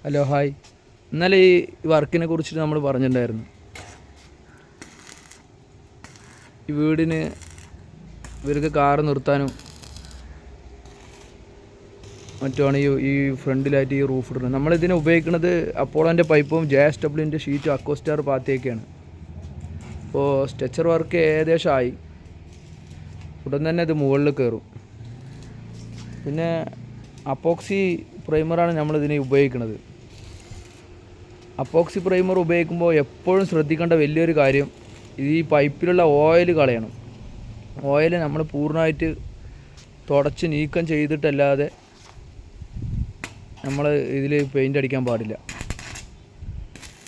Hello hi. ഇന്നലെ ഈ വർക്കിനെ കുറിച്ചിട്ട് നമ്മൾ പറഞ്ഞിട്ടുണ്ടായിരുന്നു. ഈ വീടിന് ഇവർക്ക് കാറ് നിർത്താനും മറ്റുമാണ് ഈ ഫ്രണ്ടിലായിട്ട് ഈ റൂഫ് ഇടുന്നത്. നമ്മളിതിനെ ഉപയോഗിക്കുന്നത് അപ്പോളോൻ്റെ പൈപ്പും JSWൻ്റെ ഷീറ്റും അക്കോസ്റ്റാർ പാത്തിയൊക്കെയാണ്. അപ്പോൾ സ്ട്രെച്ചർ വർക്ക് ഏകദേശം ആയി. ഉടൻ തന്നെ ഇത് മുകളിൽ കയറും. പിന്നെ അപ്പോക്സി പ്രൈമറാണ് നമ്മളിതിനെ ഉപയോഗിക്കുന്നത്. അപ്പോക്സി പ്രൈമർ ഉപയോഗിക്കുമ്പോൾ എപ്പോഴും ശ്രദ്ധിക്കേണ്ട വലിയൊരു കാര്യം, ഈ പൈപ്പിലുള്ള ഓയിൽ കളയണം. ഓയിൽ നമ്മൾ പൂർണ്ണമായിട്ട് തുടച്ച് നീക്കം ചെയ്തിട്ടല്ലാതെ നമ്മൾ ഇതിൽ പെയിൻ്റ് അടിക്കാൻ പാടില്ല.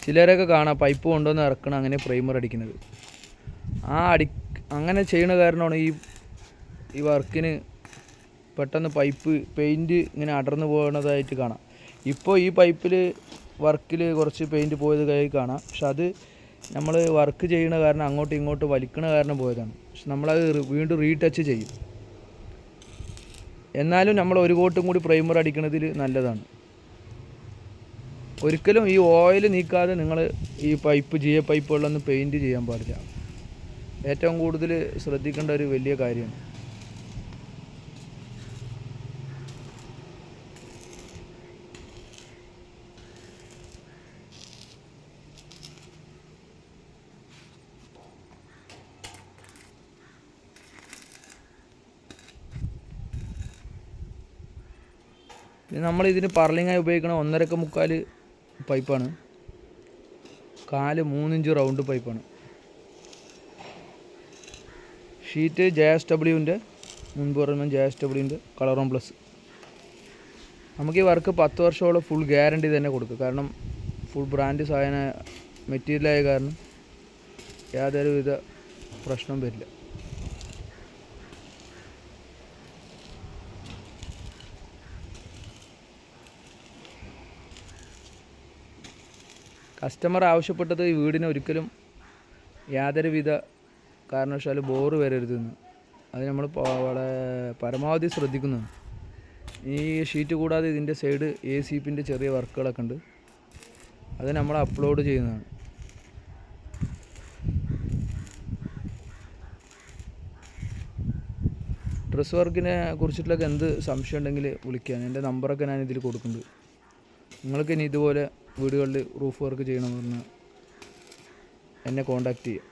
ചിലരൊക്കെ കാണാം പൈപ്പ് കൊണ്ടുവന്ന് ഇറക്കണം, അങ്ങനെ പ്രൈമർ അടിക്കുന്നത്. അങ്ങനെ ചെയ്യണ കാരണമാണ് ഈ വർക്കിന് പെട്ടെന്ന് പെയിൻറ്റ് ഇങ്ങനെ അടർന്നു പോകുന്നതായിട്ട് കാണാം. ഇപ്പോൾ ഈ പൈപ്പിൽ വർക്കിൽ കുറച്ച് പെയിൻറ്റ് പോയത് കാണാം. പക്ഷെ അത് നമ്മൾ വർക്ക് ചെയ്യണ കാരണം അങ്ങോട്ടും ഇങ്ങോട്ടും വലിക്കണ കാരണം പോയതാണ്. പക്ഷെ നമ്മളത് വീണ്ടും റീടച്ച് ചെയ്യും. എന്നാലും നമ്മൾ ഒരു കോട്ടും കൂടി പ്രൈമർ അടിക്കുന്നതിൽ നല്ലതാണ്. ഒരിക്കലും ഈ ഓയിൽ നീക്കാതെ നിങ്ങൾ ഈ GA പൈപ്പുകളിലൊന്നും പെയിൻറ്റ് ചെയ്യാൻ പാടില്ല. ഏറ്റവും കൂടുതൽ ശ്രദ്ധിക്കേണ്ട ഒരു വലിയ കാര്യമാണ്. നമ്മളിതിന് പർലിങ്ങായി ഉപയോഗിക്കണ 1.25 പൈപ്പാണ്. 3 ഇഞ്ച് റൗണ്ട് പൈപ്പാണ്. ഷീറ്റ് JSWൻ്റെ, മുൻപ് പറഞ്ഞ JSWൻ്റെ കളറോൺ പ്ലസ്. നമുക്ക് ഈ വർക്ക് 10 വർഷത്തോളം ഫുൾ ഗ്യാരണ്ടി തന്നെ കൊടുക്കും. കാരണം ഫുൾ ബ്രാൻഡ് സാധന മെറ്റീരിയലായ കാരണം യാതൊരുവിധ പ്രശ്നം വരില്ല. കസ്റ്റമർ ആവശ്യപ്പെട്ടത് ഈ വീടിന് ഒരിക്കലും യാതൊരുവിധ കാരണവശാലും ബോറ് വരരുതെന്ന്. അത് നമ്മൾ പരമാവധി ശ്രദ്ധിക്കുന്നതാണ്. ഈ ഷീറ്റ് കൂടാതെ ഇതിൻ്റെ സൈഡ് ACPൻ്റെ ചെറിയ വർക്കുകളൊക്കെ ഉണ്ട്. അത് നമ്മൾ അപ്ലോഡ് ചെയ്യുന്നതാണ്. ഡ്രസ് വർക്കിനെ കുറിച്ചിട്ടുള്ള എന്ത് സംശയം ഉണ്ടെങ്കിൽ വിളിക്കാൻ. എൻ്റെ നമ്പറൊക്കെ ഞാൻ ഇതിൽ കൊടുക്കുന്നുണ്ട്. നിങ്ങൾക്ക് ഇനി ഇതുപോലെ വീടുകളിൽ റൂഫ് വർക്ക് ചെയ്യണമെന്ന് പറഞ്ഞാൽ എന്നെ കോൺടാക്റ്റ് ചെയ്യുക.